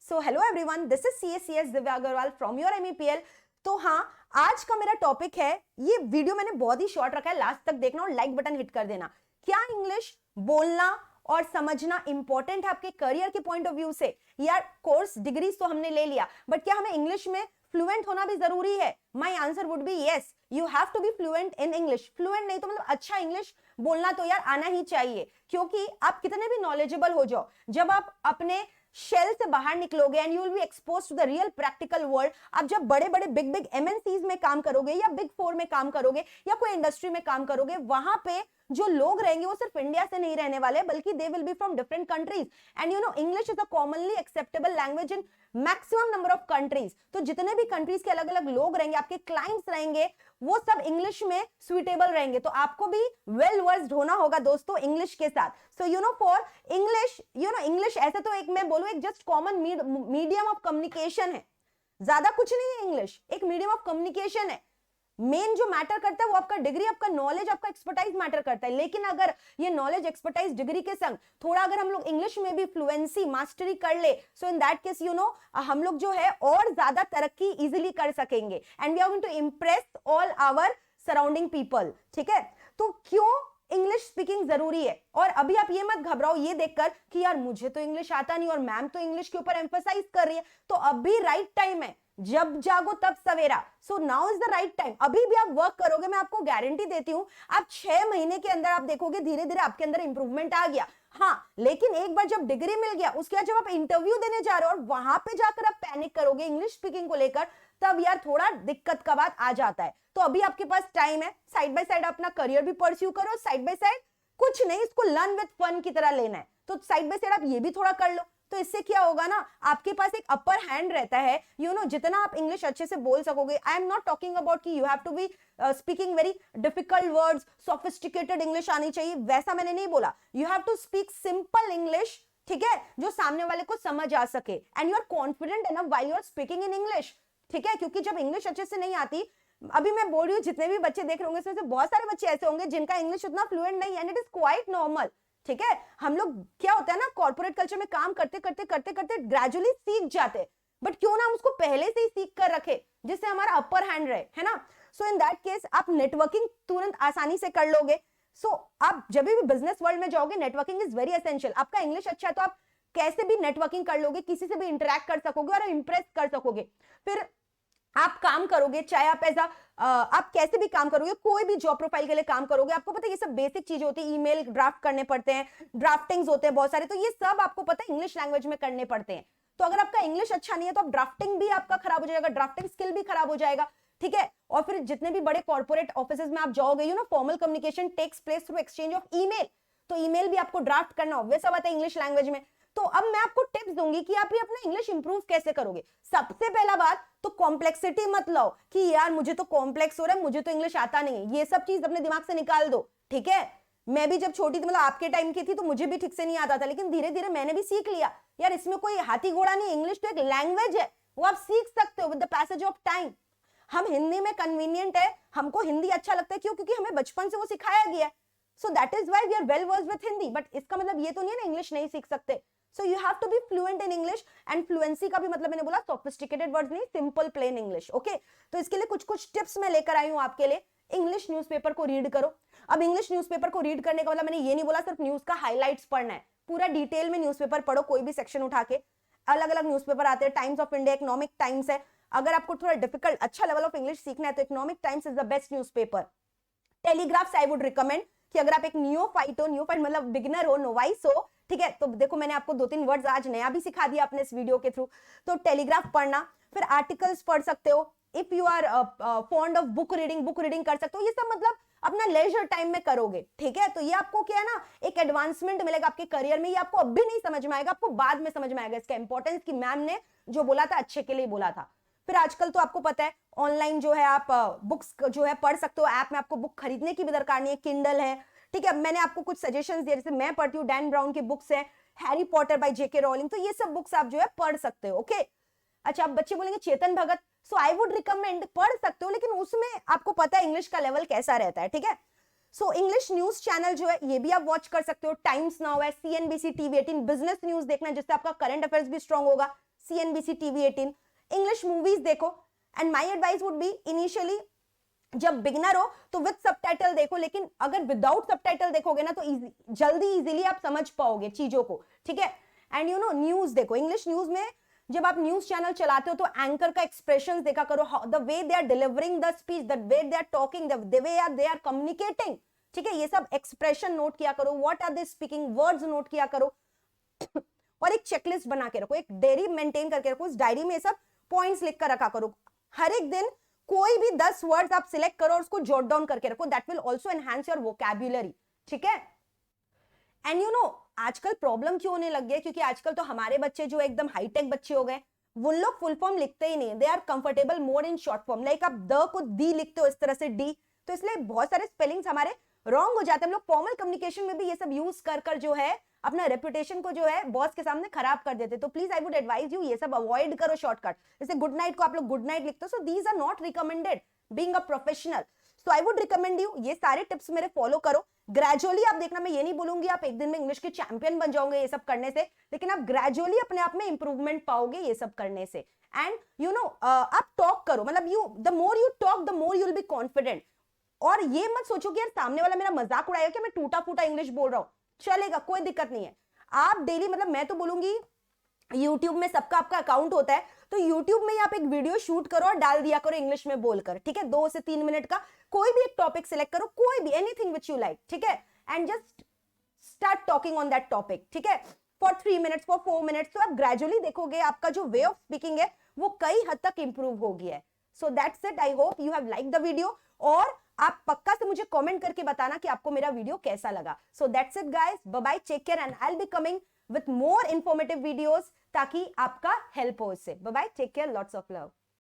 So hello everyone, this is CACS Divya Agarwal from your MEPL। तो हाँ, आज का मेरा टॉपिक है, ये वीडियो मैंने बहुत ही शॉर्ट रखा है, लास्ट तक देखना और लाइक बटन हिट कर देना। क्या इंग्लिश बोलना और समझना इंपॉर्टेंट है आपके करियर के पॉइंट ऑफ व्यू से? यार कोर्स डिग्रीज तो हमने ले लिया, बट क्या हमें इंग्लिश में फ्लुएंट होना भी जरूरी है? My answer would be yes, you have to be fluent in English. Fluent नहीं तो मतलब अच्छा इंग्लिश बोलना तो यार आना ही चाहिए, क्योंकि आप कितने भी नॉलेजेबल हो जाओ, जब आप अपने शेल से बाहर निकलोगे and you will be expose to the real practical world. आप जब बड़े बड़े बिग बिग MNCs में काम करोगे या बिग 4 में काम करोगे या कोई इंडस्ट्री में काम करोगे, वहां पे जो लोग रहेंगे वो सिर्फ इंडिया से नहीं रहने वाले, बल्कि they will be from different countries. And you know English is a commonly acceptable language in maximum number of countries. तो जितने भी कंट्रीज के अलग अलग लोग रहेंगे, आपके क्लाइंट्स रहेंगे, वो सब इंग्लिश में सुइटेबल रहेंगे। तो आपको भी वेल वर्स्ड होना होगा दोस्तों इंग्लिश के साथ। So you know for English, English ऐसे तो एक मैं बोलूं एक just common medium of communication है, ज्यादा कुछ नहीं है। इंग्लिश एक मीडियम ऑफ कम्युनिकेशन है। मेन जो मैटर करता है वो आपका डिग्री, आपका नॉलेज, आपका एक्सपर्टाइज मैटर करता है। लेकिन अगर ये नॉलेज एक्सपर्टाइज डिग्री के संग थोड़ा अगर हम लोग इंग्लिश में भी फ्लुएंसी मास्टरी कर ले, सो इन दैट केस हम लोग जो है और ज्यादा तरक्की इजीली कर सकेंगे and we are going to impress all our surrounding people. ठीक है, तो क्यों इंग्लिश स्पीकिंग जरूरी है? और अभी आप ये मत घबराओ ये देखकर कि यार मुझे तो इंग्लिश आता नहीं और मैम तो इंग्लिश के ऊपर एम्फसाइज कर रही है। तो अभी राइट टाइम है, जब जागो तब सवेरा। So now is the right time. अभी भी आप वर्क करोगे, मैं आपको गारंटी देती हूं, आप 6 महीने के अंदर आप देखोगे धीरे धीरे आपके अंदर इंप्रूवमेंट आ गया। हाँ, लेकिन एक बार जब डिग्री मिल गया, उसके बाद जब आप इंटरव्यू देने जा रहे हो और वहां पे जाकर आप पैनिक करोगे इंग्लिश स्पीकिंग को लेकर, तब यार थोड़ा दिक्कत का बात आ जाता है। तो अभी आपके पास टाइम है, साइड बाय साइड अपना करियर भी परस्यू करो, साइड बाय साइड कुछ नहीं, इसको लर्न विद फन की तरह लेना है। तो साइड बाय साइड आप ये भी थोड़ा कर लो। तो इससे क्या होगा ना, आपके पास एक अपर हैंड रहता है। जितना आप इंग्लिश अच्छे से बोल सकोगे, I am not talking about कि you have to be speaking very difficult words, sophisticated English आनी चाहिए, वैसा मैंने नहीं बोला। You have to speak simple English, ठीक है, जो सामने वाले को समझ आ सके and you are confident enough while you are speaking in English. ठीक है, क्योंकि जब इंग्लिश अच्छे से नहीं आती, अभी मैं बोल रही हूँ जितने भी बच्चे देख रहे होंगे, इसमें से बहुत सारे बच्चे ऐसे होंगे जिनका इंग्लिश उतना फ्लुएंट नहीं है and it is quite normal. ठीक है, हम लोग क्या होता है ना, कॉर्पोरेट कल्चर में काम करते करते करते करते ग्रेजुअली सीख जाते हैं, बट क्यों ना हम उसको पहले से ही सीख कर रखे जिससे हमारा अपर हैंड रहे, है ना। सो इन दैट केस आप नेटवर्किंग तुरंत आसानी से कर लोगे। सो आप जब भी बिजनेस वर्ल्ड में जाओगे, नेटवर्किंग इज वेरी एसेंशियल। आपका इंग्लिश अच्छा है तो आप कैसे भी नेटवर्किंग कर लोगे, किसी से भी इंटरेक्ट कर सकोगे और इंप्रेस कर सकोगे। फिर आप काम करोगे, चाहे आप आप कैसे भी काम करोगे, कोई भी जॉब प्रोफाइल के लिए काम करोगे, आपको पता है ये सब बेसिक चीज होती है। ईमेल ड्राफ्ट करने पड़ते हैं, ड्राफ्टिंग्स होते हैं बहुत सारे, तो ये सब आपको पता है इंग्लिश लैंग्वेज में करने पड़ते हैं। तो अगर आपका इंग्लिश अच्छा नहीं है तो आप ड्राफ्टिंग भी आपका खराब हो जाएगा, ड्राफ्टिंग स्किल भी खराब हो जाएगा। ठीक है, और फिर जितने भी बड़े कॉर्पोरेट ऑफिसेज में आप जाओगे, formal communication takes place through exchange of email, तो ईमेल भी आपको ड्राफ्ट करना होगा, सब आता है इंग्लिश लैंग्वेज में। तो अब मैं आपको टिप्स दूंगी कि आप ये अपना इंग्लिश इंप्रूव कैसे करोगे। सबसे पहला बात तो कॉम्प्लेक्सिटी मत लाओ कि यार मुझे तो कॉम्प्लेक्स हो रहा है, मुझे तो इंग्लिश आता नहीं है, ये सब चीज अपने दिमाग से निकाल दो। ठीक है, मैं भी जब छोटी थी, मतलब आपके टाइम की थी, तो मुझे भी ठीक से नहीं आता था, लेकिन धीरे धीरे मैंने भी सीख लिया। यार इसमें कोई हाथी घोड़ा नहीं, इंग्लिश तो एक लैंग्वेज है, वो आप सीख सकते हो with the passage of time. हम हिंदी में कन्वीनियंट है, हमको हिंदी अच्छा लगता है, क्यों? क्योंकि हमें बचपन से वो सिखाया गया है। So that is why we are well versed with Hindi, but इसका मतलब ये तो नहीं है ना इंग्लिश नहीं सीख सकते। So you have to be fluent in English, and fluency का भी मतलब मैंने बोला sophisticated words नहीं, simple plain English, okay? तो इसके लिए कुछ कुछ टिप्स मैं लेकर आई हूं आपके लिए। इंग्लिश न्यूज़पेपर को रीड करो। अब इंग्लिश न्यूज़पेपर को रीड करने का मतलब मैंने ये नहीं बोला सिर्फ न्यूज का हाइलाइट्स पढ़ना है, पूरा डिटेल में न्यूज़पेपर पढ़ो, कोई भी सेक्शन उठा के। अलग अलग न्यूज़पेपर आते हैं, times of India, economic times है। अगर आपको थोड़ा डिफिकल्ट अच्छा लेवल ऑफ इंग्लिश सीखना है तो economic times is the best newspaper. Telegraphs I would recommend कि अगर आप एक न्यूफाइट मतलब बिगिनर हो, नोवाइस हो, ठीक है, तो देखो मैंने आपको 2-3 वर्ड्स आज नया भी सिखा दिया अपने इस वीडियो के थ्रू। तो टेलीग्राफ पढ़ना, फिर आर्टिकल्स पढ़ सकते हो। If you are fond of book reading कर सकते हो। ये सब मतलब अपना लेजर टाइम में करोगे। ठीक है, तो ये आपको क्या है ना, एक एडवांसमेंट मिलेगा आपके करियर में। ये आपको अभी नहीं समझ में आएगा, आपको बाद में समझ में आएगा इसका इंपॉर्टेंस, कि मैम ने जो बोला था अच्छे के लिए बोला था। फिर आजकल तो आपको पता है ऑनलाइन जो है आप बुक्स जो है पढ़ सकते हो, ऐप में आपको बुक खरीदने की भी दरकार नहीं है, किंडल है। ठीक है, मैंने आपको कुछ सजेशंस दिए, जैसे मैं पढ़ती हूँ डैन ब्राउन की बुक्स है, Harry Potter by JK Rowling, तो ये सब बुक्स आप जो है पढ़ सकते हो। ओके, अच्छा अब बच्चे बोलेंगे चेतन भगत, सो आई वुड रिकमेंड, पढ़ सकते हो, लेकिन उसमें आपको पता है इंग्लिश का लेवल कैसा रहता है। ठीक है, सो इंग्लिश न्यूज चैनल जो है ये भी आप वॉच कर सकते हो। टाइम्स नाउ है, CNBC, TV18 बिजनेस न्यूज देखना, जिससे आपका करंट अफेयर्स भी स्ट्रांग होगा। CNBC TV18, इंग्लिश मूवीज देखो। And my advice would be initially जब बिगनर हो तो विद सबटाइटल देखो, लेकिन अगर विदाउट सबटाइटल देखोगे ना तो जल्दी इजीली आप समझ पाओगे चीजों को, ठीक है। एंड यू नो न्यूज देखो, इंग्लिश न्यूज में जब आप न्यूज चैनल चलाते हो तो एंकर का एक्सप्रेशंस देखा करो, the way they are delivering the speech, the way they are talking, the way they are communicating, ठीक है। ये सब एक्सप्रेशन नोट किया करो, what are they speaking, words note किया करो और एक चेकलिस्ट बना के रखो, एक डायरी मेंटेन करके रखो, उस डायरी में सब पॉइंट्स लिख कर रखा करो। हर एक दिन कोई भी 10 वर्ड्स आप सिलेक्ट करो और उसको जॉट डाउन करके रखो, that will also enhance your vocabulary, ठीक है। एंड यू नो आजकल प्रॉब्लम क्यों होने लग गई है, क्योंकि आजकल तो हमारे बच्चे जो एकदम हाईटेक बच्चे हो गए, वो लोग फुल फॉर्म लिखते ही नहीं, they are comfortable more in short form. Like आप द को दी लिखते हो इस तरह से डी, तो इसलिए बहुत सारे स्पेलिंग्स हमारे रॉन्ग हो जाते हैं। हम लोग फॉर्मल कम्युनिकेशन में भी ये सब यूज कर कर जो है अपना रेपुटेशन को जो है बॉस के सामने खराब कर देते। तो please I would advise you ये सब अवॉइड करो शॉर्टकट। जैसे गुड नाइट को आप लोग गुड नाइट लिखते हो, so these are not recommended being a professional. So I would recommend you ये सारे टिप्स मेरे फॉलो करो। ग्रेजुअली आप देखना, मैं ये नहीं बोलूंगी आप एक दिन में इंग्लिश के चैंपियन बन जाओगे ये सब करने से, लेकिन आप ग्रेजुअली अपने आप में इंप्रूवमेंट पाओगे ये सब करने से। एंड यू नो आप टॉक करो, मतलब you the more you talk the more you will be confident. और ये मत सोचो कि यार सामने वाला मेरा मजाक उड़ाएगा कि मैं टूटा फूटा इंग्लिश बोल रहा हूं, चलेगा, कोई दिक्कत नहीं है। आप डेली, मतलब मैं तो बोलूंगी YouTube में सबका आपका अकाउंट होता है, तो YouTube में आप एक वीडियो शूट करो और डाल दिया करो इंग्लिश में बोलकर, ठीक है। 2 से 3 मिनट का कोई भी एक टॉपिक सिलेक्ट करो, कोई भी एनीथिंग विच यू लाइक, ठीक है, and just start talking on that topic, ठीक है, फॉर 3 मिनट्स, फॉर 4 मिनट्स। तो आप ग्रेजुअली देखोगे आपका जो वे ऑफ स्पीकिंग है वो कई हद तक इंप्रूव हो गया है। सो that's it, I hope you have like the video, और आप पक्का से मुझे कमेंट करके बताना कि आपको मेरा वीडियो कैसा लगा। So that's it guys, bye bye, take care, and I will be coming with more informative videos ताकि आपका हेल्प हो इससे। Bye bye, take care, lots of love.